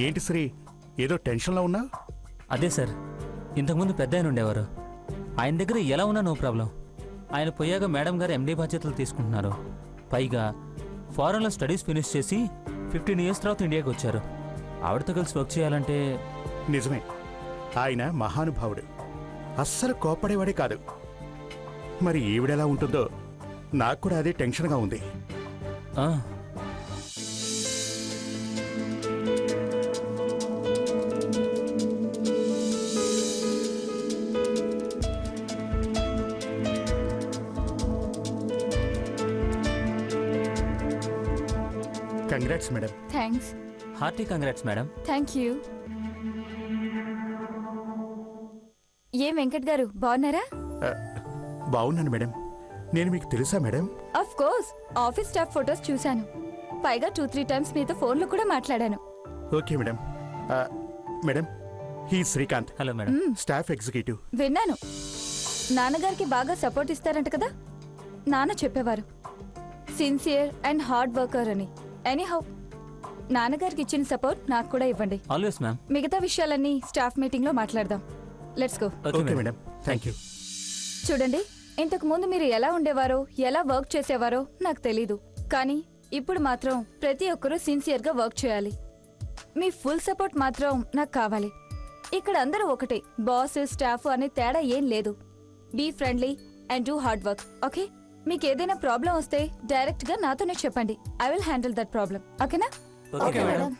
ఏంటి శ్రీ, ఏదో టెన్షన్లో ఉన్నా? అదే సార్, ఇంతకుముందు పెద్ద ఆయన ఉండేవారు. ఆయన దగ్గర ఎలా ఉన్నా నో ప్రాబ్లం. ఆయన పోయాక మేడం గారు ఎండీ బాధ్యతలు తీసుకుంటున్నారు. పైగా ఫారెన్లో స్టడీస్ ఫినిష్ చేసి 15 ఇయర్స్ తర్వాత ఇండియాకి వచ్చారు. ఆవిడతో కలిసి వర్క్ చేయాలంటే... నిజమే, ఆయన మహానుభావుడు, అస్సలు కోప్పడేవాడే కాదు. మరి ఈవిడెలా ఉంటుందో నాకు కూడా అదే టెన్షన్గా ఉంది. Congrats madam. Thanks. Hearty congrats madam. Thank you. ఏ వెంకట్ గారు బాగున్నారా? బాగున్నాను మేడం. నేను మీకు తెలుసా madam? Of course, office staff photos చూశాను. పైగా 2-3 టైమ్స్ మీతో ఫోన్లో కూడా మాట్లాడాను. Okay madam. Madam, he Srikanth. Hello madam. Staff executive. విన్నాను, నాన్నగారికి బాగా సపోర్ట్ ఇస్తారంట కదా. నాన్న చెప్పేవారు సిన్సియర్ అండ్ హార్డ్ వర్కర్ అని. ఎనీహౌ, నాన్నగారికి ఇచ్చిన సపోర్ట్ నాకు కూడా ఇవ్వండి. Always ma'am. మిగతా విషయాలన్నీ స్టాఫ్ మీటింగ్ లో మాట్లాడదాం. Let's go. Okay madam, thank you. చూడండి, ఇంతకు ముందు మీరు ఎలా ఉండేవారో, ఎలా వర్క్ చేసేవారో నాకు తెలీదు. కానీ ఇప్పుడు మాత్రం ప్రతి ఒక్కరూ సిన్సియర్ గా వర్క్ చేయాలి. మీ ఫుల్ సపోర్ట్ మాత్రం నాకు కావాలి. ఇక్కడ అందరూ ఒకటే, బాస్ స్టాఫ్ అనే తేడా ఏం లేదు. Be friendly and do hard work. Okay? మీకు ఏదైనా ప్రాబ్లం వస్తే డైరెక్ట్ గా నాతోనే చెప్పండి. I will handle that problem. ఓకేనా? Okay madam.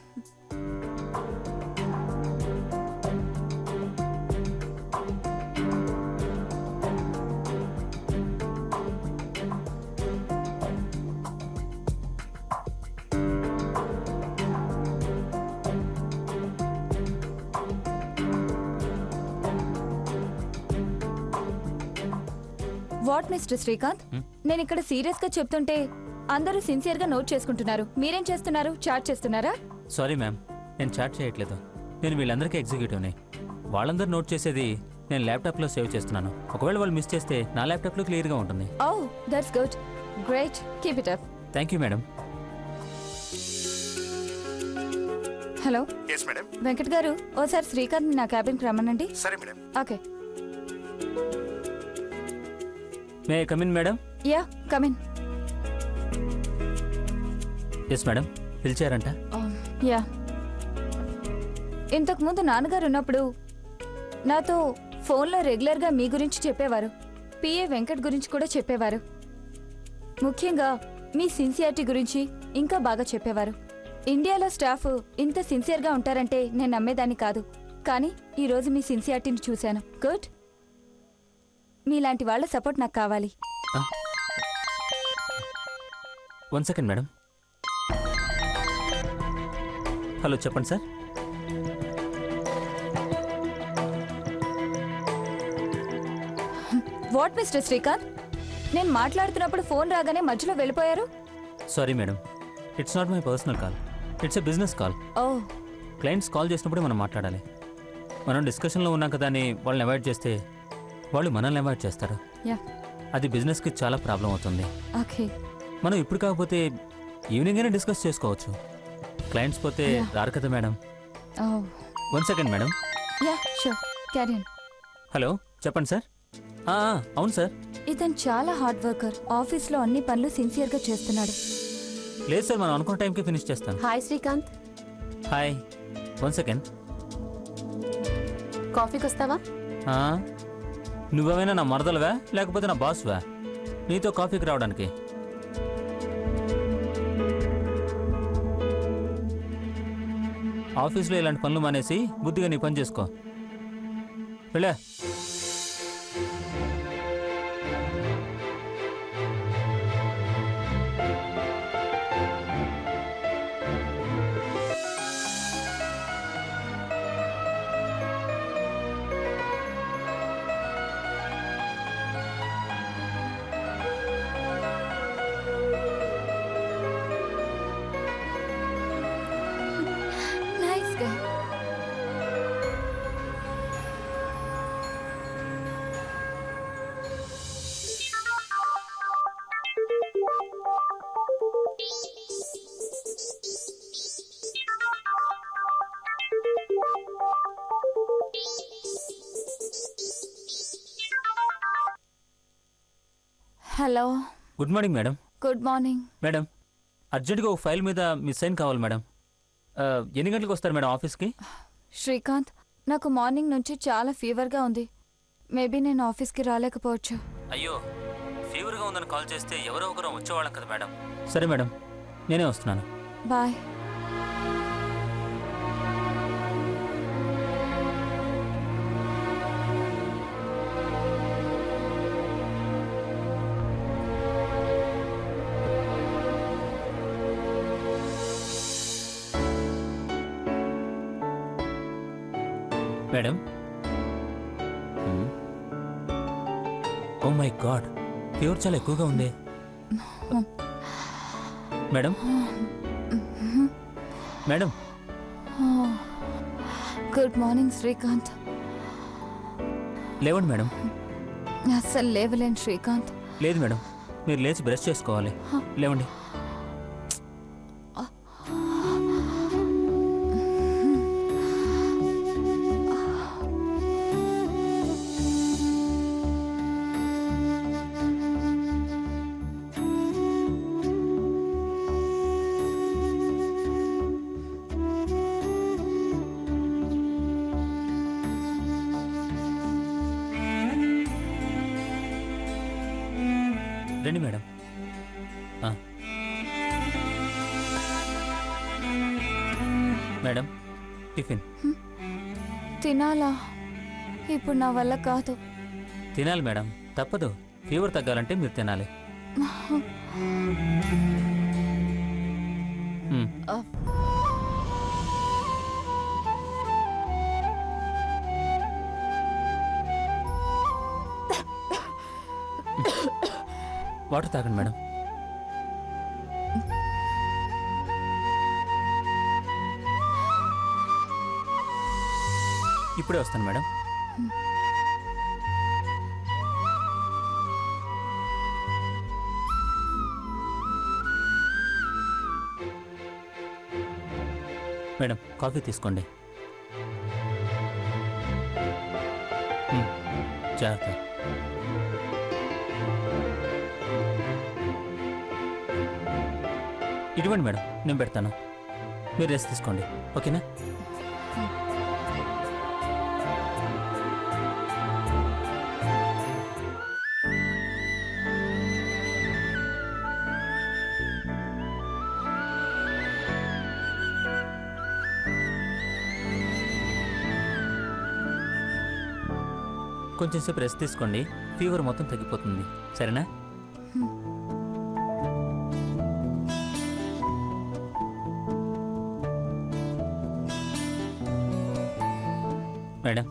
What mister Srikanth, నేను ఇక్కడ సీరియస్ గా చెప్తుంటే అందరూ సిన్సియర్ గా నోట్ చేసుకుంటున్నారు. మీరేం చేస్తున్నారు? చాట్ చేస్తున్నారా? సారీ మ్యామ్, నేను చాట్ చేయట్లేదు. నేను వీళ్ళందరికీ ఎగ్జిక్యూటివ్ని. వాళ్ళందరూ నోట్ చేసేది నేను ల్యాప్టాప్లో సేవ్ చేస్తున్నాను. ఒకవేళ వాళ్ళు మిస్ చేస్తే నా ల్యాప్టాప్లో క్లియర్గా ఉంటుంది. Oh, that's good. Great. Keep it up. Thank you madam. Hello. Yes madam. Venkat గారు, ఓసారి శ్రీకాంత్ నా క్యాబిన్కి రమ్మనండి. సరే madam. Okay. May come in madam? Yeah, come in. Yes madam, పిలిచారంట? యా. ఇంతకు ముందు నాన్నగారు ఉన్నప్పుడు నాతో ఫోన్లో రెగ్యులర్గా మీ గురించి చెప్పేవారు. పిఏ వెంకట్ గురించి కూడా చెప్పేవారు. ముఖ్యంగా మీ సిన్సియారిటీ గురించి ఇంకా బాగా చెప్పేవారు. ఇండియాలో స్టాఫ్ ఇంత సిన్సియర్గా ఉంటారంటే నేను నమ్మేదాన్ని కాదు. కానీ ఈరోజు మీ సిన్సియారిటీని చూశాను. గుడ్. మీలాంటి వాళ్ళ సపోర్ట్ నాకు కావాలి. 1 సెకండ్ మేడం. హలో, చెప్పండి సార్. వాట్ మిస్టర్ శ్రీకాంత్, నేను మాట్లాడుతున్నప్పుడు ఫోన్ రాగానే మధ్యలో వెళ్ళిపోయారు. Sorry madam, it's not my personal call, it's a business call. Oh. Clients call చేసినప్పుడే మనం మాట్లాడాలి. మనం డిస్కషన్లో ఉన్నాం కదా అని వాళ్ళని అవాయిడ్ చేస్తే వాళ్ళు మనల్ని అవాయిడ్ చేస్తారు. అది బిజినెస్కి చాలా ప్రాబ్లం అవుతుంది. ఓకే. మనం ఇప్పుడు కాకపోతే ఈవినింగ్ అయినా డిస్కస్ చేసుకోవచ్చు. క్లయింట్స్ పోతే రారు కదా madam. 1 second madam. Yeah, sure, carry on. Hello, చెప్పండి సార్. అవును సార్. ఇతను చాలా హార్డ్ వర్కర్. ఆఫీస్లో అన్ని పనులు సిన్సియర్గా చేస్తున్నాడు. లేదు సార్, మనం అనుకున్న టైంకి ఫినిష్ చేస్తాను. హాయ్ శ్రీకాంత్. హాయ్. 1 సెకండ్. కాఫీకి వస్తావా? నువ్వేమైనా నా మరదలువా లేకపోతే నా బాస్వా నీతో కాఫీకి రావడానికి? ఆఫీస్లో ఇలాంటి పనులు మానేసి బుద్ధిగా నీ పని చేసుకో. వెళ్ళా. Hello good morning madam. Good morning. Madam అర్జెంటుగా ఒక ఫైల్ మీద మీ సైన్ కావాలి మేడం. ఎన్ని గంటలకు వస్తారు మేడం ఆఫీస్కి? శ్రీకాంత్, నాకు మార్నింగ్ నుంచి చాలా ఫీవర్గా ఉంది. మేబీ నేను ఆఫీస్కి రాలేకపోవచ్చు. అయ్యో, ఫీవర్గా ఉందని కాల్ చేస్తే ఎవరో ఒకరు వచ్చేవాళ్ళం కదా మేడం. సరే మేడం, నేనే వస్తున్నాను. Bye. Madam. Oh my god, fever చాలా ఎక్కువగా ఉంది. Madam. Madam. Good morning Srikanth. లేవండి మేడం. అస్సలు లేవలేను శ్రీకాంత్. లేదు మేడం, మీరు లేచి బ్రష్ చేసుకోవాలి. లేవండి. రండి మేడం. Madam, tiffin. తినాలా? ఇప్పుడు నా వల్ల కాదు. తినాలి మేడం, తప్పదు. ఫీవర్ తగ్గాలంటే మీరు తినాలి. వాటర్ తాగండి మేడం. ఇప్పుడే వస్తాను మేడం. మేడం, కాఫీ తీసుకోండి. జాగ్రత్త. ఇటువంటి మేడం, నేను పెడతాను. మీరు రెస్ట్ తీసుకోండి, ఓకేనా? కొంచెం సేపు రెస్ట్ తీసుకోండి, ఫీవర్ మొత్తం తగ్గిపోతుంది. సరేనా? Madam,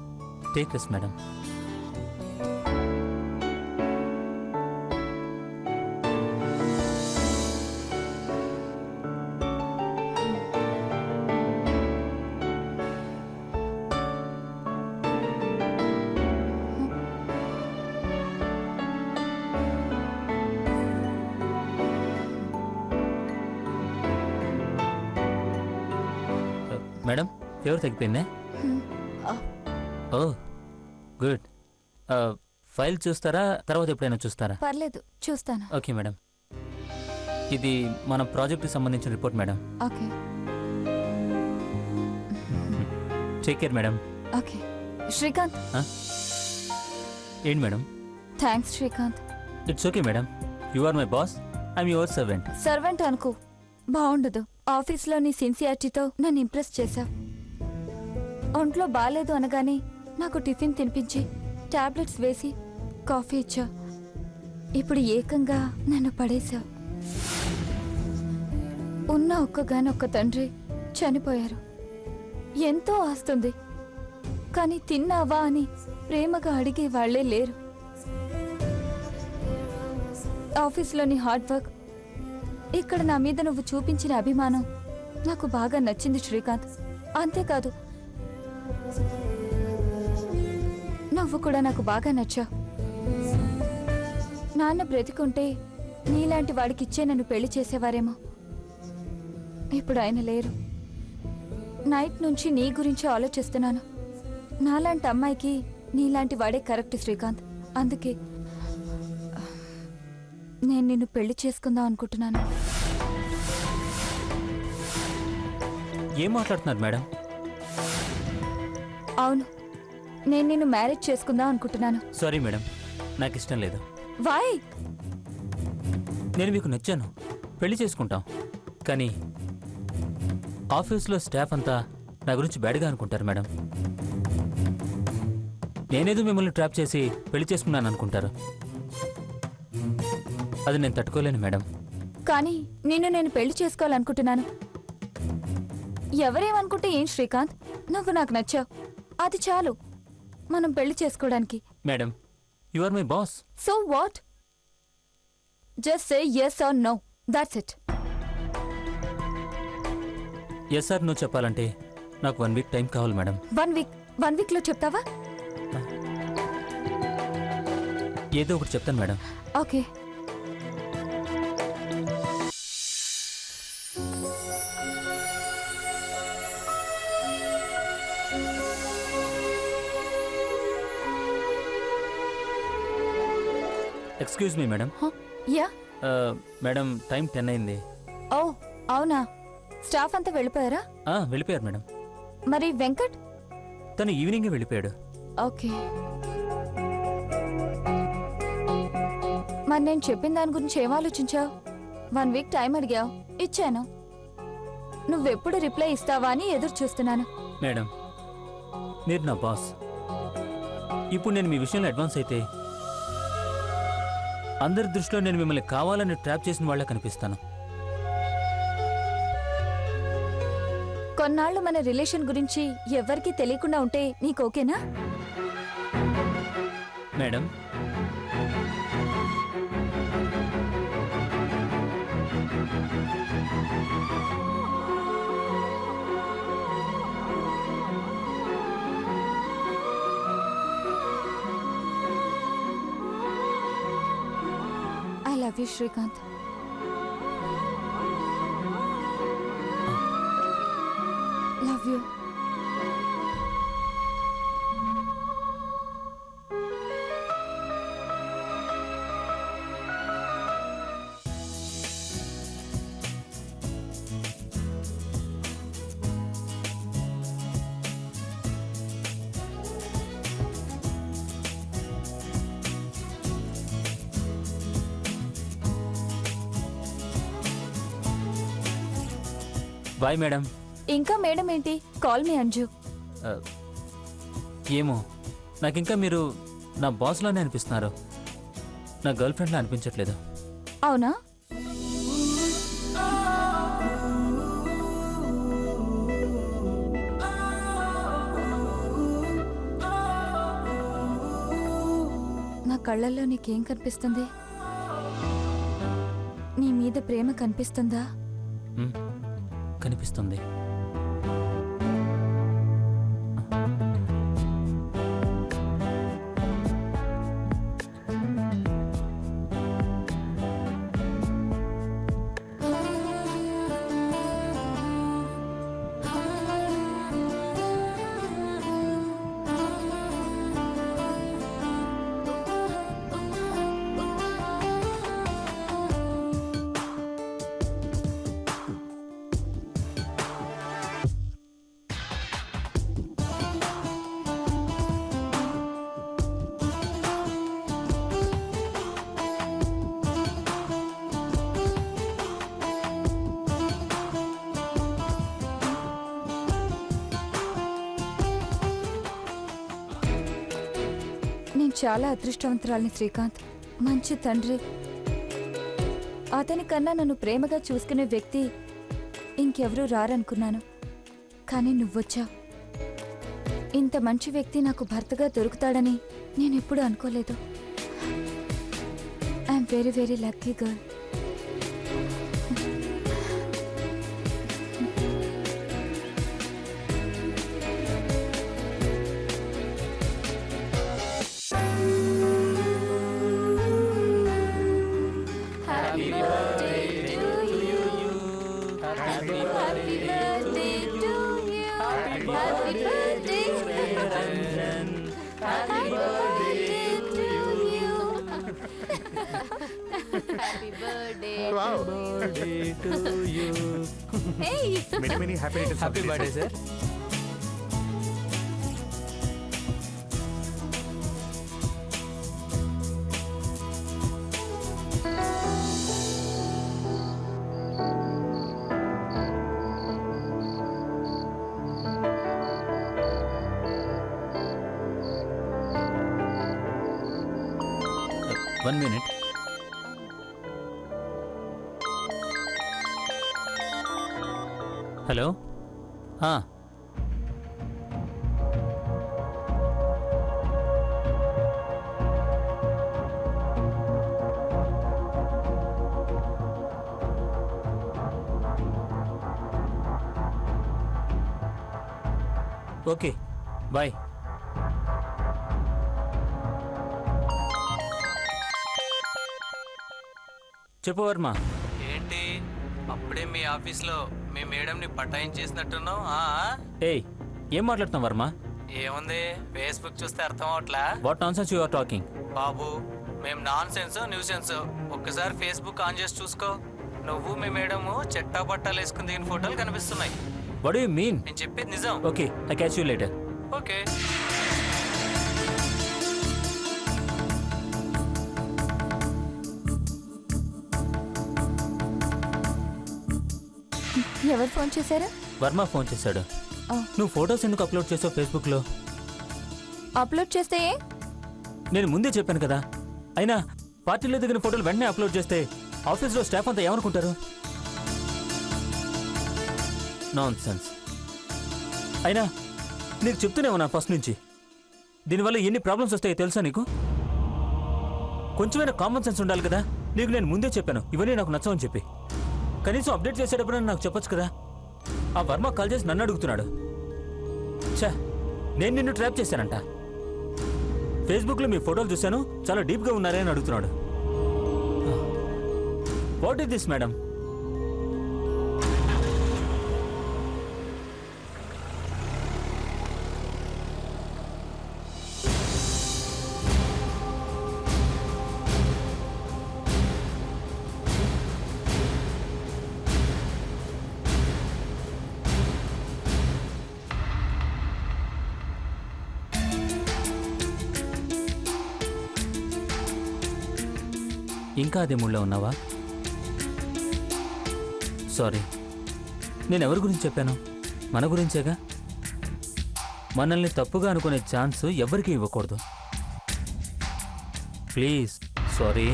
take rest madam. Madam, fever తగ్గిపోయిందే? Oh good. ఫైల్ చూస్తారా, తర్వాత ఎప్పుడైనా చూస్తారా? పర్లేదు, చూస్తాను. Okay madam. ఇది మన ప్రాజెక్ట్కి సంబంధించిన report madam. Okay. Take care madam. Okay. Srikanth. ఏంటి madam? Thanks Srikanth. It's okay madam. You are my boss, I'm your servant. Servant అనుకో, బాగుండదు. ఆఫీస్లో నీ సిన్సియారిటీతో నన్ను ఇంప్రెస్ చేశావు. ఒంట్లో బాగాలేదు అనగానే నాకు టిఫిన్ తినిపించి టాబ్లెట్స్ వేసి కాఫీ ఇచ్చా. ఇప్పుడు ఏకంగా నన్ను పడేశావు. ఉన్న ఒక్కగానొక్క తండ్రి చనిపోయారు. ఎంతో ఆస్తుంది, కానీ తిన్నావా అని ప్రేమగా అడిగే వాళ్లే లేరు. ఆఫీస్లోని హార్డ్ వర్క్, ఇక్కడ నా మీద నువ్వు చూపించిన అభిమానం నాకు బాగా నచ్చింది శ్రీకాంత్. అంతేకాదు, నువ్వు కూడా నాకు బాగా నచ్చావు. నాన్న బ్రతికుంటే నీలాంటి వాడికిచ్చే నన్ను పెళ్లి చేసేవారేమో. ఇప్పుడు ఆయన లేరు. నైట్ నుంచి నీ గురించి ఆలోచిస్తున్నాను. నాలాంటి అమ్మాయికి నీలాంటి వాడే కరెక్ట్ శ్రీకాంత్. అందుకే నేను నిన్ను పెళ్లి చేసుకుందాం అనుకుంటున్నాను. ఏం మాట్లాడుతున్నారు మేడం? అవును, నేను నిన్ను మ్యారేజ్ చేసుకుందాం అనుకుంటున్నాను. సారీ మేడం, నాకు ఇష్టం లేదు. వాయ్? నేను మీకు నచ్చాను, పెళ్లి చేసుకుంటాం. కానీ ఆఫీస్లో స్టాఫ్ అంతా నా గురించి బ్యాడ్గా అనుకుంటారు మేడం. నేనేదో మిమ్మల్ని ట్రాప్ చేసి పెళ్లి చేసుకున్నాను అనుకుంటారు. అది నేను తట్టుకోలేను మేడం. కానీ నిన్ను నేను పెళ్లి చేసుకోవాలనుకుంటున్నాను. ఎవరేమనుకుంటే ఏం శ్రీకాంత్, నువ్వు నాకు నచ్చావు, అది చాలు మనం పెళ్లి చేసుకోవడానికి. Madam, you are my boss. So what? Just say yes or no, that's it. Yes sir, నువ్వు చెప్పాలంటే నాకు 1 వీక్ టైం కావాలి మేడం. 1 వీక్ లో చెప్తావా? ఏదో ఒకటి చెప్తాను madam. Okay. Excuse me madam. Yeah. Madam, time 10 అయింది. ఓ అవునా, స్టాఫ్ అంతా వెళ్ళిపోయారా? వెళ్ళిపోయారు మేడం. మరి వెంకట్? తను ఈవినింగే వెళ్ళిపోయాడు. ఓకే. మరి నేను చెప్పిన దాని గురించి ఏం ఆలోచించావు? 1 వీక్ టైం అడిగావు, ఇచ్చాను. నువ్వెప్పుడు రిప్లై ఇస్తావా అని ఎదురు చూస్తున్నాను. మేడం, మీరు నా బాస్. ఇప్పుడు నేను మీ విషయంలో అడ్వాన్స్ అయితే అందరి దృష్టిలో నేను మిమ్మల్ని కావాలని ట్రాప్ చేసిన వాళ్ళ కనిపిస్తాను. కొన్నాళ్ళు మన రిలేషన్ గురించి ఎవరికీ తెలియకుండా ఉంటే నీకు ఓకేనా? Madam, I love you Srikanth. Love you. Bye madam. ఇంకా మేడం ఏంటి? Call me Anju. ఏమో, నాకింకా మీరు నా బాస్లోనే అనిపిస్తున్నారు, నా గర్ల్ ఫ్రెండ్లా అనిపించట్లేదు. అవునా? నా కళ్ళల్లో నీకేం కనిపిస్తుంది? నీ మీద ప్రేమ కనిపిస్తుందా? కనిపిస్తుంది. నేను చాలా అదృష్టవంతురాలిని శ్రీకాంత్. మంచి తండ్రి. అతని కన్నా నన్ను ప్రేమగా చూసుకునే వ్యక్తి ఇంకెవరూ రారనుకున్నాను, కానీ నువ్వొచ్చావు. ఇంత మంచి వ్యక్తి నాకు భర్తగా దొరుకుతాడని నేను ఎప్పుడూ అనుకోలేదు. I'm very very lucky girl. Wow many many happy returns happy birthday sir. One minute. Hello. Okay bye. చెప్పు వర్మ. ఏంటి అప్పుడే మీ ఆఫీస్లో మీ మేడంని పటాయించేసినట్టున్నావు? ఏయ్, ఏం మాట్లాడుతున్నావు వర్మ? ఏముంది, ఫేస్బుక్ చూస్తే అర్థం అవట్లా? What nonsense you are talking? బాబు, మేము నాన్ సెన్స్ న్యూ సెన్స్. ఒక్కసారి ఫేస్బుక్ ఆన్ చేసి చూసుకో. నువ్వు మీ మేడము చెట్టా పట్టాలు వేసుకుని దిగిన ఫోటోలు కనిపిస్తున్నాయి. What do you mean? నేను చెప్పేది నిజం. Okay, I catch you later. Okay. ఎవరు ఫోన్ చేశారా? వర్మ ఫోన్ చేశాడు. ఆ. నువ్వు ఫొటోస్ ఎందుకు అప్లోడ్ చేసావు ఫేస్బుక్లో? అప్లోడ్ చేస్తే ఏ? నేను ముందే చెప్పాను కదా. అయినా పార్టీలో దిగిన ఫోటోలు వెంటనే అప్లోడ్ చేస్తే ఆఫీస్లో స్టాఫ్ అంతా ఏమనుకుంటారు? నాన్సెన్స్. అయినా నీకు చెప్తూనే ఉన్నా ఫస్ట్ నుంచి, దీనివల్ల ఎన్ని ప్రాబ్లమ్స్ వస్తాయో తెలుసా నీకు? కొంచెమైనా కామన్ సెన్స్ ఉండాలి కదా. నీకు నేను ముందే చెప్పాను ఇవన్నీ నాకు నచ్చవని చెప్పి. కనీసం అప్డేట్ చేసేటప్పుడు నాకు చెప్పొచ్చు కదా. ఆ వర్మ కాల్ చేసి నన్ను అడుగుతున్నాడు. ఛా, నేను నిన్ను ట్రాప్ చేశానంట. ఫేస్బుక్లో మీ ఫోటోలు చూశాను, చాలా డీప్గా ఉన్నారే అని అడుగుతున్నాడు. What is this madam? ఇంకా అదే మూడ్లో ఉన్నావా? సారీ, నేను ఎవరి గురించి చెప్పాను? మన గురించేగా. మనల్ని తప్పుగా అనుకునే ఛాన్స్ ఎవరికీ ఇవ్వకూడదు. ప్లీజ్. సారీ.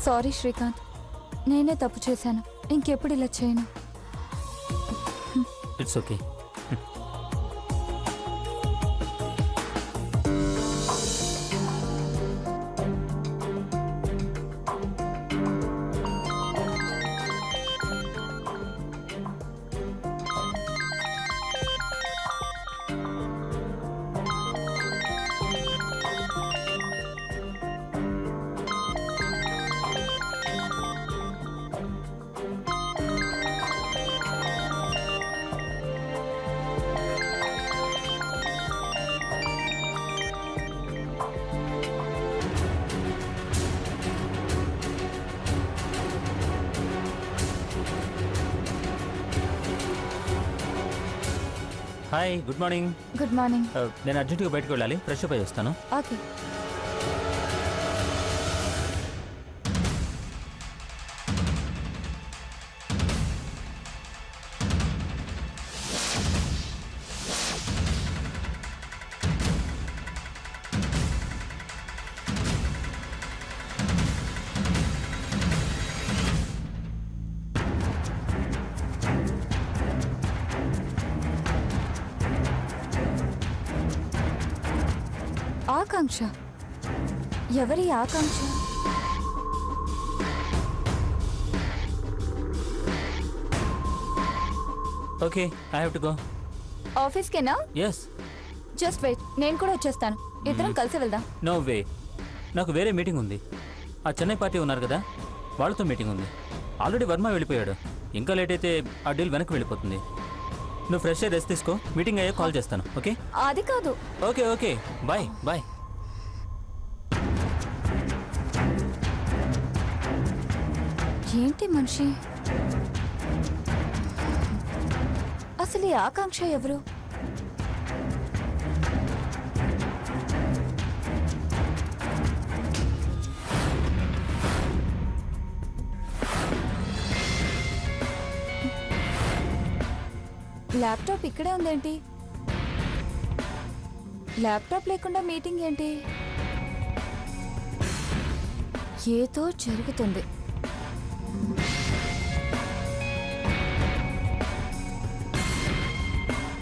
సారీ శ్రీకాంత్, నేనే తప్పు చేశాను. ఇంకెప్పుడు ఇలా చేయను. It's okay. Hi, good morning. Good morning. నేను అర్జెంటుగా బయటకు వెళ్ళాలి, ఫ్రెష్ అప్ అయ్యి వస్తాను. ఓకే. ఆకాంక్ష? ఎవరి Akanksha? Okay, I have to go. ఆఫీస్కేనా? ఎస్. జస్ట్ వెయిట్, నేను కూడా వచ్చేస్తాను. ఇద్దరం కలిసి వెళ్దాం. నో వే, నాకు వేరే మీటింగ్ ఉంది. ఆ చెన్నై పార్టీ ఉన్నారు కదా, వాళ్ళతో మీటింగ్ ఉంది. ఆల్రెడీ వర్మ వెళ్ళిపోయాడు. ఇంకా లేట్ అయితే ఆ డీల్ వెనక్కి వెళ్ళిపోతుంది. నువ్వు ఫ్రెష్ అయ్యి రెస్ట్ తీసుకో, మీటింగ్ అయ్యే కాల్ చేస్తాను. ఓకే? అది కాదు. Okay okay, bye bye. ఏంటి మనిషి? అసలు ఈ ఆకాంక్ష ఎవరు? ల్యాప్టాప్ ఇక్కడే ఉందేంటి? ల్యాప్టాప్ లేకుండా మీటింగ్ ఏంటి? ఏదో జరుగుతుంది.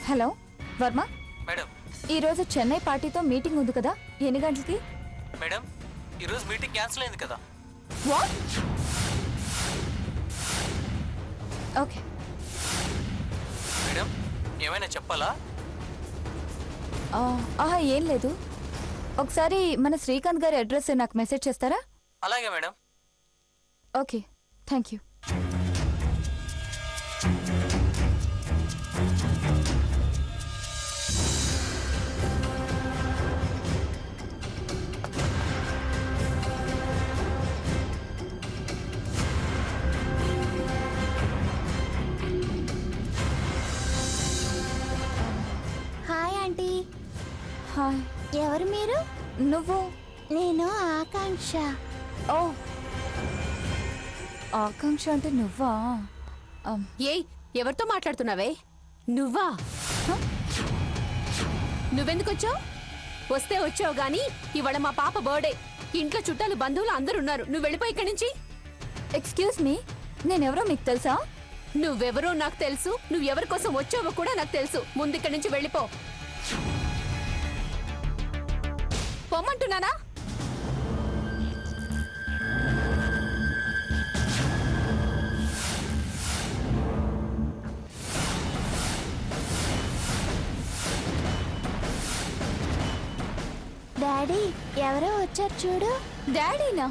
హలో వర్మ, మేడం ఈరోజు చెన్నై పార్టీతో మీటింగ్ ఉంది కదా, ఎన్ని గంటలకి? మేడం ఈరోజు మీటింగ్ క్యాన్సిల్ అయింది కదా. వాట్? ఓకే. మేడం ఏమైనా చెప్పాలా? ఏం లేదు. ఒకసారి మన శ్రీకాంత్ గారి అడ్రస్ నాకు మెసేజ్ చేస్తారా? అలాగే madam. Okay, thank you. Hi aunty. Hi. ఎవరు మీరు? నువ్వు? నేను ఆకాంక్ష. ఓ, ఆకాంక్ష అంటే నువ్వా? ఏయ్, ఎవరితో మాట్లాడుతున్నావే? నువ్వా? నువ్వెందుకొచ్చావు? వస్తే వచ్చావు గాని ఇవాళ మా పాప బర్త్డే. ఇంట్లో చుట్టాలు బంధువులు అందరూ ఉన్నారు. నువ్వు వెళ్ళిపోయి ఇక్కడి నుంచి. ఎక్స్క్యూజ్ మీ, నేనెవరో మీకు తెలుసా? నువ్వెవరో నాకు తెలుసు, నువ్వు ఎవరి కోసం వచ్చావో కూడా నాకు తెలుసు. ముందు ఇక్కడి నుంచి వెళ్ళిపో. పొమ్మంటున్నానా? డాడీ ఎవరో వచ్చారు చూడు. డాడీనా?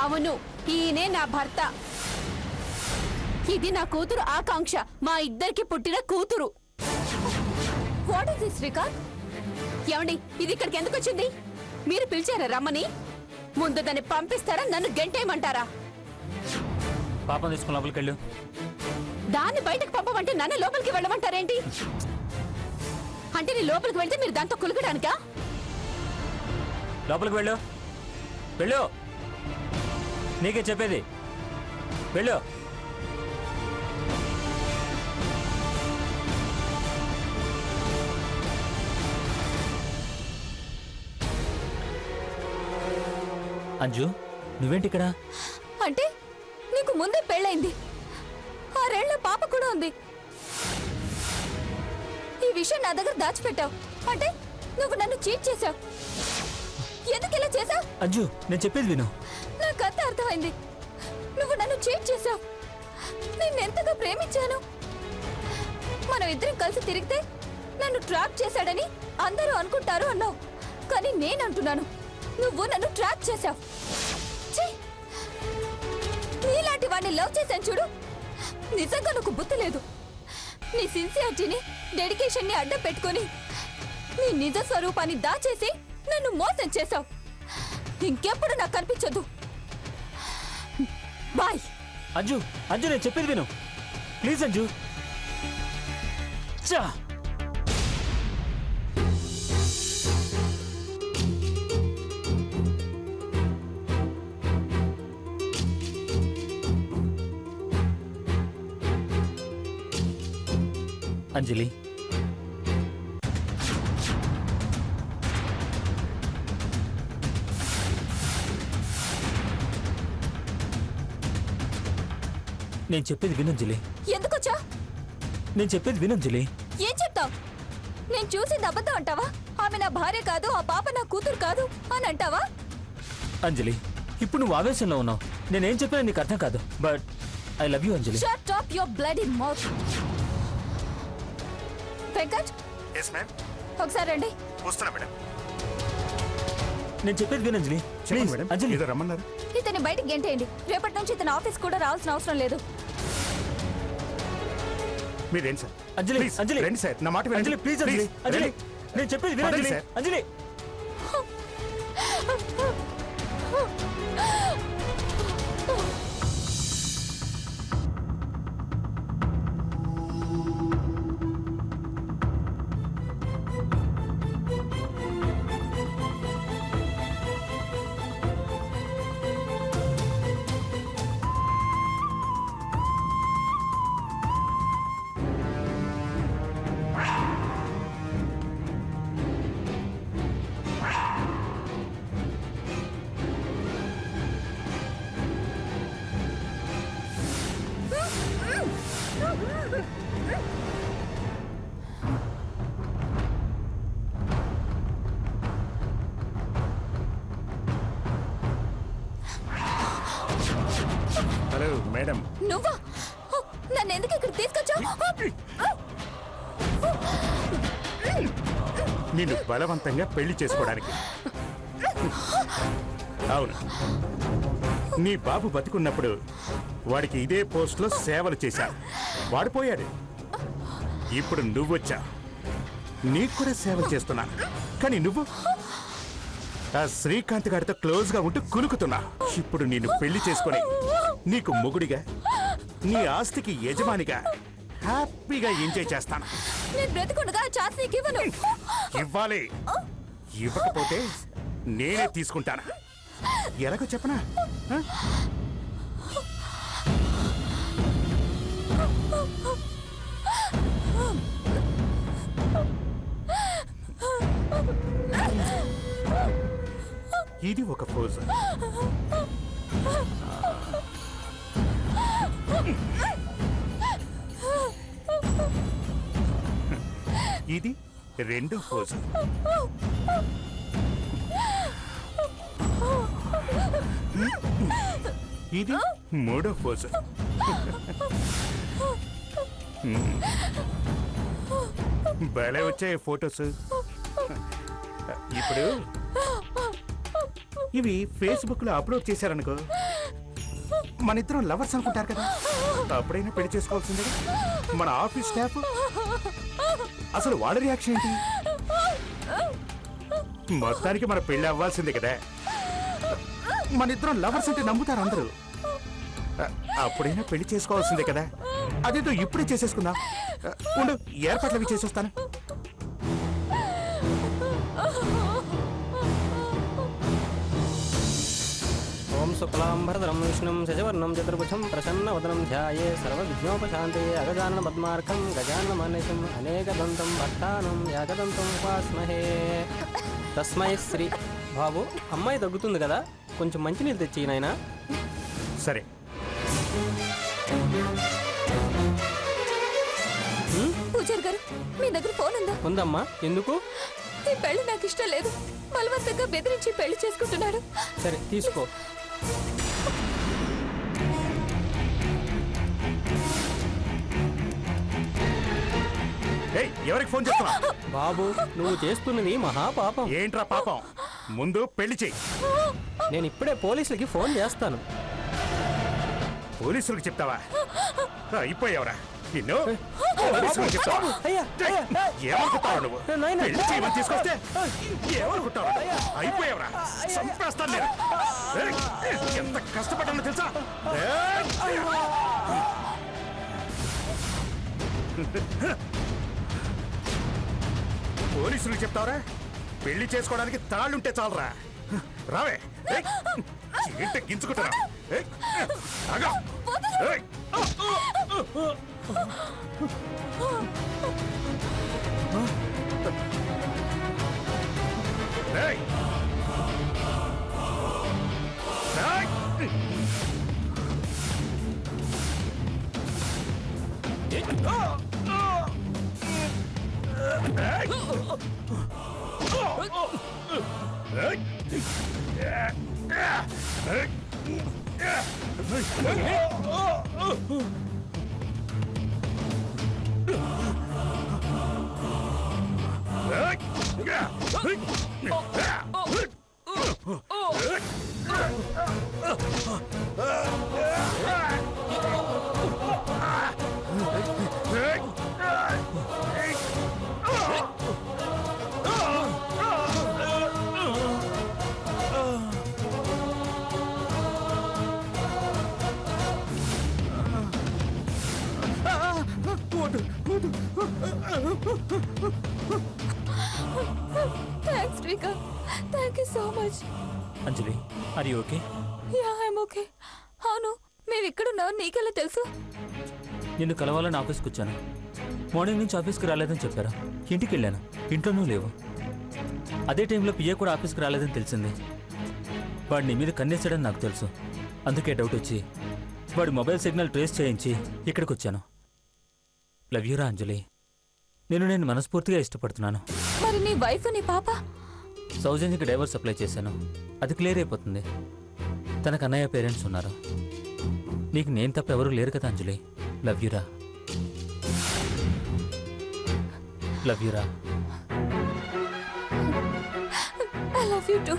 అవును, ఈయనే నా భర్త. ఇది నా కూతురు ఆకాంక్ష, మా ఇద్దరికి పుట్టిన కూతురు. What is this Srikanth? ఏమండి, ఇది ఇక్కడికి ఎందుకు వచ్చింది? మీరు పిలిచారా రమ్మని? ముందు దాన్ని పంపిస్తారా, నన్ను గంటేయమంటారా? పాపం తీసుకుని లోపలికి వెళ్ళు. దాన్ని బయటకు పంపమంటే నన్ను లోపలికి వెళ్ళమంటారేంటి? అంటే నీ లోపలికి వెళ్తే మీరు దాంతో కులకడానికా? లోపలికి వెళ్ళు, వెళ్ళు. నీకే చెప్పేది, వెళ్ళు. అంజు, నువ్వేంటి ఇక్కడ? అంటే నీకు ముందే పెళ్ళైంది, 6 ఏళ్ల పాప కూడా ఉంది. ఈ విషయం నా దగ్గర దాచిపెట్టావు అంటే నువ్వు నన్ను చీట్ చేశావు. ఎందుకు ఇలా చేశావు? అంజు, నేను చెప్పేది విను. నాకంతా అర్థమైంది. నువ్వు నన్ను చీట్ చేశావు. నిన్నెంతగా ప్రేమించాను. మనం ఇద్దరం కలిసి తిరిగితే నన్ను ట్రాప్ చేశాడని అందరూ అనుకుంటారు అన్నావు. కానీ నేనంటున్నాను, నువ్వు నన్ను ట్రాప్ చేశావు. ఛీ! నీలాంటి వాడిని లవ్ చేశాను చూడు. నిజంగా నాకు బుద్ధి లేదు. నీ సిన్సియారిటీని, డెడికేషన్ని అడ్డం పెట్టుకొని నీ నిజ స్వరూపాన్ని దాచేసి నన్ను మోసం చేశావు. ఇంకెప్పుడు నాకు కనిపించదు. బాయ్. అంజు, అంజు, నేను చెప్పేది విను ప్లీజ్. అంజు, చా. అంజలి, నేను చెప్పేది వినంజలి. ఎందుకొచ్చా? నేను చెప్పేది వినంజలి. ఏం చెప్తావు? నేను చూసింది అబద్ధం అంటావా? ఆమె నా భార్య కాదు, ఆ పాప నా కూతురు కాదు అని అంటావా? అంజలి, ఇప్పుడు నువ్వు ఆవేశంలో ఉన్నావు. నేనేం చెప్పినా నీకు అర్థం కాదు. But I love you Anjali. Shut up your bloody mouth. Venkat, yes ma'am. ఒకసారి రండి. వస్తున్నా మేడం. నేను చెప్పేది వినంజలి చెప్పండి ప్లీజ్. మేడం. అంజలి, ఏదో రమ్మన్నారు. ఇతన్ని బయటికి గెంటేయండి. రేపటి నుంచి ఇతను ఆఫీస్ కూడా రావాల్సిన అవసరం లేదు. మీరేంటి సార్? అంజలి, ప్లీజ్, అంజలి, రండి సార్. నా మాట వినండి. అంజలి ప్లీజ్. అంజలి, ప్లీజ్, అంజలి, రండి. నేను చెప్పేది వినంజలి. సార్. అంజలి, హలో మేడం, నువ్వా? నన్ను ఎందుకు ఇక్కడ తీసుకొచ్చావు? నిన్ను బలవంతంగా పెళ్లి చేసుకోవడానికి. అవును, నీ బాబు బతికున్నప్పుడు వాడికి ఇదే పోస్ట్లో సేవలు చేశా. వాడు పోయాడు. ఇప్పుడు నువ్వొచ్చా, నీకు కూడా సేవలు చేస్తున్నాను. కానీ నువ్వు ఆ శ్రీకాంత్ గారితో క్లోజ్గా ఉంటూ కులుకుతున్నా. ఇప్పుడు నిన్ను పెళ్లి చేసుకొని నీకు మొగుడిగా, నీ ఆస్తికి యజమానిగా హ్యాపీగా ఎంజాయ్ చేస్తాను. నేను బ్రతికుండగా ఆ ఛాన్స్ నీకు ఇవ్వను. ఇవ్వాలి. ఇవ్వకపోతే నేనే తీసుకుంటాను. ఎలాగో చెప్పనా? ఆ? ఇది ఒక ఫోజు. ఇది రెండో ఫోజు. ఇది మూడో ఫోజు. భలే వచ్చాయి ఫోటోస్. ఇప్పుడు ఇవి ఫేస్బుక్ లో అప్లోడ్ చేశారనుకో, మన ఇద్దరం లవర్స్ అనుకుంటారు కదా. అప్పుడైనా పెళ్లి చేసుకోవాల్సిందే. మన ఆఫీస్ స్టాఫ్ అసలు వాళ్ళ రియాక్షన్ ఏంటి? మొత్తానికి మన పెళ్లి అవ్వాల్సిందే కదా. మన ఇద్దరం లవర్స్ అంటే నమ్ముతారు అందరూ. అప్పుడైనా పెళ్లి చేసుకోవాల్సిందే కదా. అదేదో ఇప్పుడే చేసేసుకుందాం. ఉండు, ఏర్పాట్లు అవి చేసేస్తాను. ఓం శుక్లాంబరధరం విష్ణుం శశివర్ణం చతుర్భుజం ప్రసన్నవదనం ధ్యాయే సర్వవిఘ్నోపశాంతే అగజానన పద్మార్కం గజానన మానసం అనేకదంతం భక్తానం యాగదంతం ఉపాస్మహే. తస్మై శ్రీ. బాబు, అమ్మాయి తగ్గుతుంది కదా, కొంచెం మంచినీళ్ళు తెచ్చి నాయనా. సరే. పూజారి గారు, మీ దగ్గర ఫోన్ ఉందా? ఉందమ్మా. ఎందుకు? ఈ పెళ్లి నాకు ఇష్టం లేదు. బలవంతంగా బెదిరించి పెళ్లి చేసుకుంటున్నాడు. సరే తీసుకో. ఏయ్, ఎవరికి ఫోన్ చేస్తున్నా? బాబు, నువ్వు చేస్తున్నది మహాపాపం. ఏంట్రా పాపం? ముందు పెళ్లి చెయ్యి. నేను ఇప్పుడే పోలీసులకి ఫోన్ చేస్తాను. పోలీసులకు చెప్తావా? అయిపోయావరా నిన్ను. పోలీసులకు చెప్తావా? అయ్యా, అయ్యా, ఏమనుకుంటావు నువ్వు? నాయనా. పెళ్లి చేయమని తీసుకొస్తే ఏమనుకుంటావు? అయిపోయావరా? చంపేస్తాను నేను. ఏయ్, ఎంత కష్టపడ్డానో తెలుసా? ఏయ్! పోలీసులకు చెప్తావరా? పెళ్లి చేసుకోవడానికి తాళ్ళుంటే చాలరా. రావే. ఏయ్, ఏంటి గించుకుంటున్నా? ఏయ్, ఆగా. ఏయ్. ఏయ్. ఏయ్. Thanks Srika, thank you so much. Anjali, are you okay? Yeah, I'm okay. అవును, మేము ఇక్కడున్నావు నీకెలా తెలుసు? నిన్ను కలవాలని ఆఫీస్కి వచ్చాను. మార్నింగ్ నుంచి ఆఫీస్కి రాలేదని చెప్పారు. ఇంటికి వెళ్ళాను, ఇంట్లోనూ లేవు. అదే టైంలో పిఏ కూడా ఆఫీస్కి రాలేదని తెలిసింది. వాడు నీ మీద కన్నేసాడని నాకు తెలుసు. అందుకే డౌట్ వచ్చి వాడి మొబైల్ సిగ్నల్ ట్రేస్ చేయించి ఇక్కడికి వచ్చాను. లవ్ యూరా అంజలి. నేను మనస్ఫూర్తిగా ఇష్టపడుతున్నాను. మరి నీ వైఫ్, నీ పాప? సౌజన్యకి డైవర్స్ అప్లై చేశాను. అది క్లియర్ అయిపోతుంది. తనకు అన్నయ్య పేరెంట్స్ ఉన్నారు. నీకు నేను తప్ప ఎవరూ లేరు కదా అంజలి. లవ్ యూరా. లవ్ యూరా. I love you too.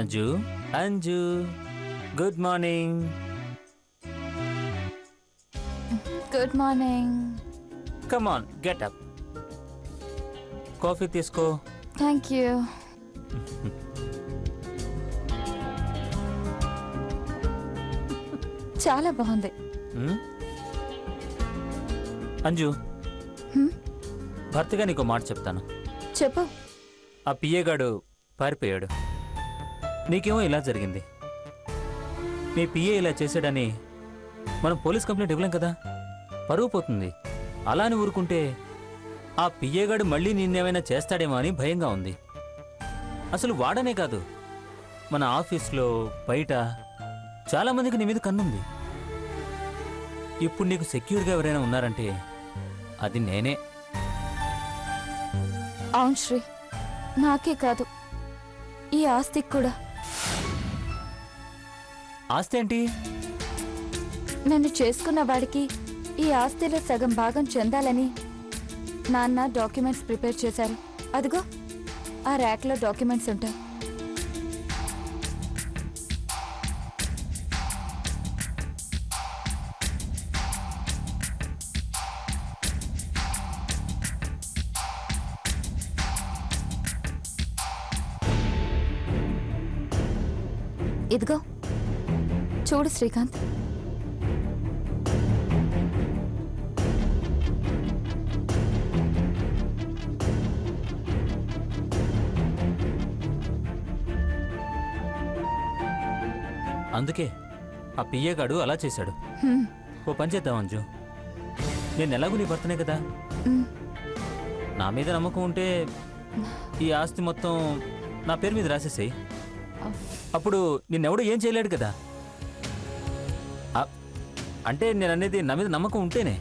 Anju, Anju, good morning. Good morning. Come on, get up. Coffee తీసుకో. Thank you. చాలా బాగుంది. హ్మ్? అంజు, భర్తగా నీకు మాట చెప్తాను. చెప్పు. ఆ పిఏ గాడు పారిపోయాడు. నీకేమో ఇలా జరిగింది. నీ పిఏ ఇలా చేశాడని మనం పోలీస్ కంప్లైంట్ ఇవ్వలేం కదా, పరువు పోతుంది. అలా అని ఊరుకుంటే ఆ పిఏ గాడు మళ్ళీ నిన్నేమైనా చేస్తాడేమో అని భయంగా ఉంది. అసలు వాడనే కాదు, మన ఆఫీస్లో బయట చాలామందికి నీ మీద కన్నుంది. ఇప్పుడు నీకు సెక్యూర్గా ఎవరైనా ఉన్నారంటే అది నేనే. అవును శ్రీ, నాకే కాదు, ఈ ఆస్తికి కూడా. ఆస్తి ఏంటి? నన్ను చేసుకున్న వాడికి ఈ ఆస్తిలో సగం భాగం చెందాలని నాన్న డాక్యుమెంట్స్ ప్రిపేర్ చేశారు. అదిగో ఆ ర్యాక్లో డాక్యుమెంట్స్ ఉంటాయి. ఇదిగో చూడు శ్రీకాంత్, అందుకే ఆ పిఏ గాడు అలా చేశాడు. ఓ పని చేద్దాం అంజు, నేను ఎలాగూ నీ భర్తనే కదా, నా మీద నమ్మకం ఉంటే ఈ ఆస్తి మొత్తం నా పేరు మీద రాసేసాయి. అప్పుడు నిన్నెవడూ ఏం చేయలేడు కదా. అంటే నేను అనేది నా మీద నమ్మకం ఉంటేనే,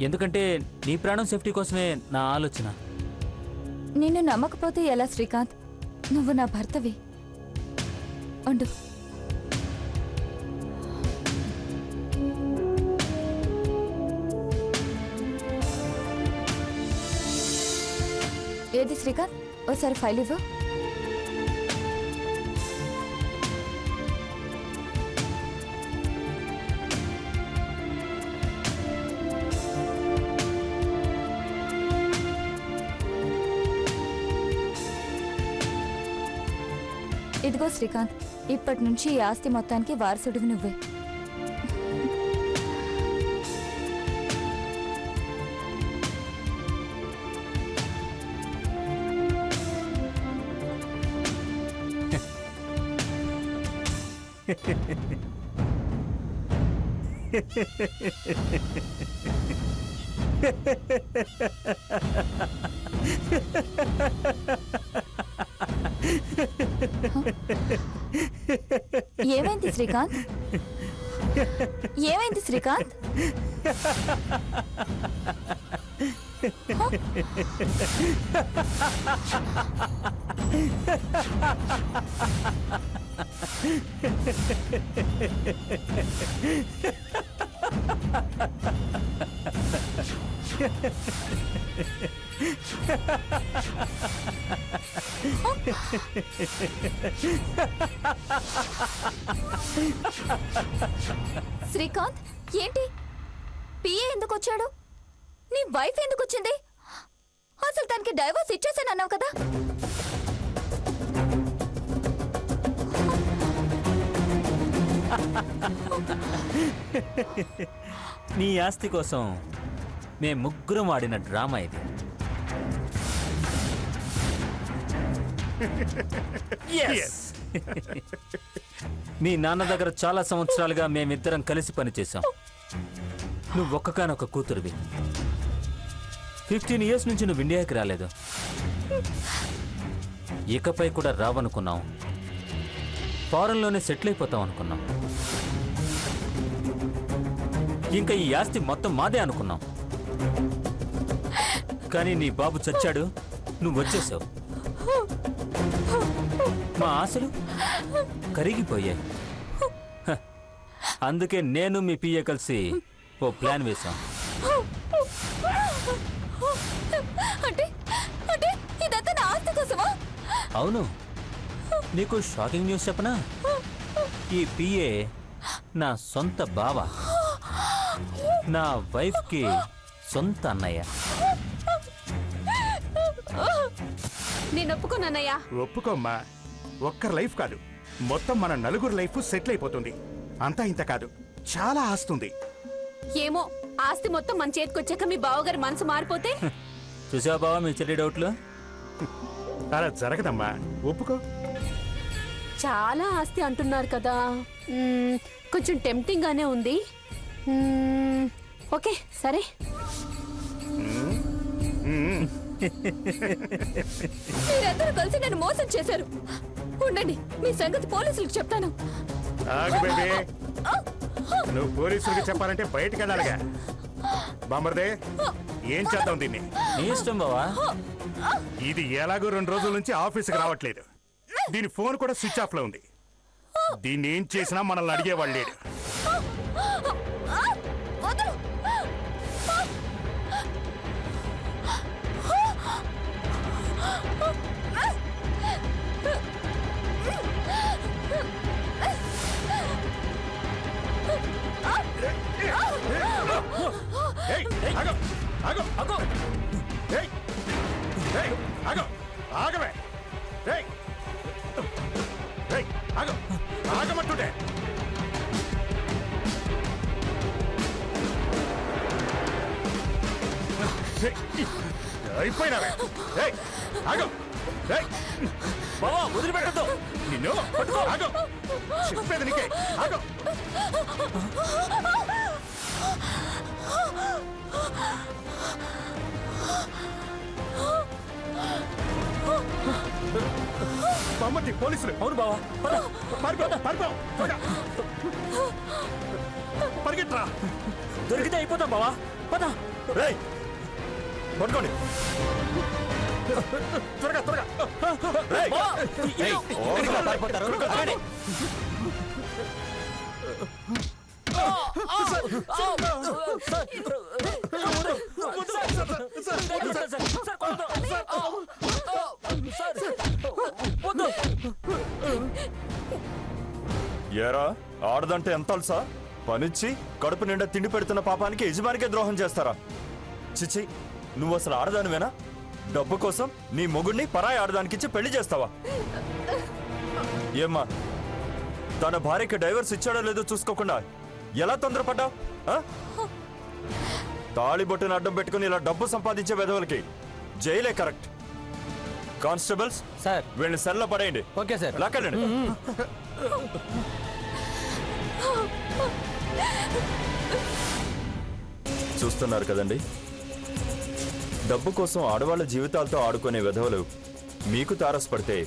ఎందుకంటే నీ ప్రాణం సేఫ్టీ కోసమే నా ఆలోచన. నిన్ను నమ్మకపోతే ఎలా శ్రీకాంత్? నువ్వు నా భర్తవి. ఉండు. ఏది శ్రీకాంత్, ఓసారి ఫైల్ ఇవ్వు. ఇదిగో శ్రీకాంత్, ఇప్పటి నుంచి ఈ ఆస్తి మొత్తానికి వారసుడివి నువ్వే. ఏమైంది శ్రీకాంత్? ఏమైంది శ్రీకాంత్? శ్రీకాంత్, ఏంటి? పిఏ ఎందుకు వచ్చాడు? నీ వైఫ్ ఎందుకు వచ్చింది? అసలు తనకి డైవర్స్ ఇచ్చేసానన్నావు కదా. నీ ఆస్తి కోసం మేము ముగ్గురం ఆడిన డ్రామా ఇది. Yes. మీ నాన్న దగ్గర చాలా సంవత్సరాలుగా మేమిద్దరం కలిసి పనిచేశాం. నువ్వు ఒక్కగానొక్క కూతురువి. 15 years నుంచి నువ్వు ఇండియాకి రాలేదు. ఇకపై కూడా రావనుకున్నాం. ఫారెన్లోనే సెటిల్ అయిపోతాం అనుకున్నాం. ఇంకా ఈ ఆస్తి మొత్తం మాదే అనుకున్నాం. కానీ నీ బాబు చచ్చాడు, నువ్వు వచ్చేసావు. మా ఆశలు కరిగిపోయాయి. హ, అందుకే నేను మీ పిఏ కలిసి ఓ ప్లాన్ వేశాం. అంటే అంటే ఇదంతా నా ఆస్తి కోసమా? అవును, నీకు షాకింగ్ న్యూస్ చెప్పనా? ఈ పిఏ నా సొంత బావ, నా వైఫ్కి సొంత అన్నయ్య. నేను ఒప్పుకోనన్నయ్యా. ఒప్పుకోమ్మా. ఒక్కరి లైఫ్ కాదు, మొత్తం మన నలుగురు లైఫ్ సెటిల్ అయిపోతుంది. అంతా ఇంత కాదు, చాలా ఆస్తుంది. ఏమో, ఆస్తి మొత్తం మన చేతికొచ్చాక మీ బావగారి మనసు మారిపోతే? చూసావా బావా మీ చెల్లి డౌట్లు? అలా జరగదమ్మా, ఒప్పుకో. చాలా ఆస్తి అంటున్నారు కదా, కొంచెం టెంప్టింగ్ గానే ఉంది. ఓకే సరే. మీరందరూ కలిసి నన్ను మోసం చేశారు. ఉండండి, మీ సంగతి పోలీసులకు చెప్తాను. ఆగు బేబీ, నువ్వు పోలీసులకు చెప్పాలంటే బయటికి వెళ్ళాలిగా. బామర్దే, ఏం చేద్దాం దీన్ని? నీ ఇష్టం బావా. ఇది ఎలాగో 2 రోజుల నుంచి ఆఫీస్కి రావట్లేదు. దీని ఫోన్ కూడా స్విచ్ ఆఫ్ లో ఉంది. దీన్ని ఏం చేసినా మనల్ని అడిగేవాళ్ళు లేడు. వదలు. ఏయ్, ఆగు, ఆగు, ఆగు. ఏయ్, ఏయ్, ఆగు, ఆగవే. ఏయ్, ఏయ్, ఆగు, ఆగమంటుంటే. ఏయ్, అయిపోయినావే. ఏయ్, ఆగు. ఏయ్, బావా వదిలిపెట్టద్దు. నిన్ను పట్టుకో. ఆగు, చెప్పేది నీకే. ఆగు. మమ్మల్ని పోలీసులు. అవును బావా, పద. పారిపో, పారిపో, త్వరగా. పరిగెత్తరా. దొరికితే అయిపోతాం బావా, పద. రేయ్, పట్టుకోండి. త్వరగా, త్వరగా. రేయ్, బావా, ఏయ్, ఓడిగా పారిపోతారు. త్వరగా. ఏరా, ఆడదంటే ఎంత అల్సా? పనిచ్చి కడుపు నిండా తిండి పెడుతున్న పాపానికి యజమానికే ద్రోహం చేస్తారా? చిచి, నువ్వు అసలు ఆడదానివేనా? డబ్బు కోసం నీ మొగుడిని పరాయి ఆడదానికిచ్చి పెళ్లి చేస్తావా? ఏమ్మా తన భార్యకి డైవర్స్ ఇచ్చాడో లేదో చూసుకోకుండా ఎలా తొందరపడ్డావు? తాళిబొట్టును అడ్డం పెట్టుకుని ఇలా డబ్బు సంపాదించే వెధవలకి జైలే కరెక్ట్. Constables sir. వీళ్ళని సెల్లో పడేయండి. Okay sir. లాక్కెళ్ళండి. చూస్తున్నారు కదండి, డబ్బు కోసం ఆడవాళ్ళ జీవితాలతో ఆడుకునే వెధవలు మీకు తారసపడితే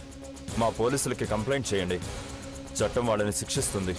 మా పోలీసులకి కంప్లైంట్ చేయండి. చట్టం వాళ్ళని శిక్షిస్తుంది.